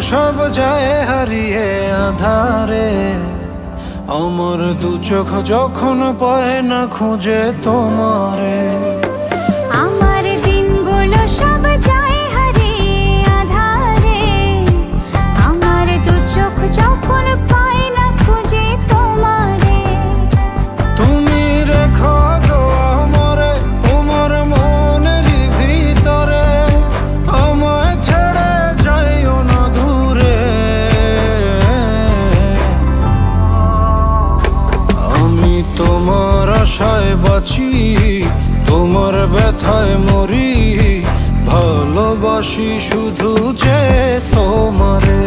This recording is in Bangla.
সব যায় হারিয়ে আধারে, আমার দু চোখ যখন পায় না খুঁজে তোমারে। আমার দিনগুলো সব যায় হারিয়ে আঁধারে, আমার দু চোখ যখন পায় না খুঁজে তোমারে। তুমি রেখো গো আমরে তোমার মনের ভিতরে, আমায় ছেড়ে যাইও না দূরে। আমি তোমার আশায় বাঁচি, তোমার ব্যথায় মরি, ভালোবাসি শুধু যে তোমারে।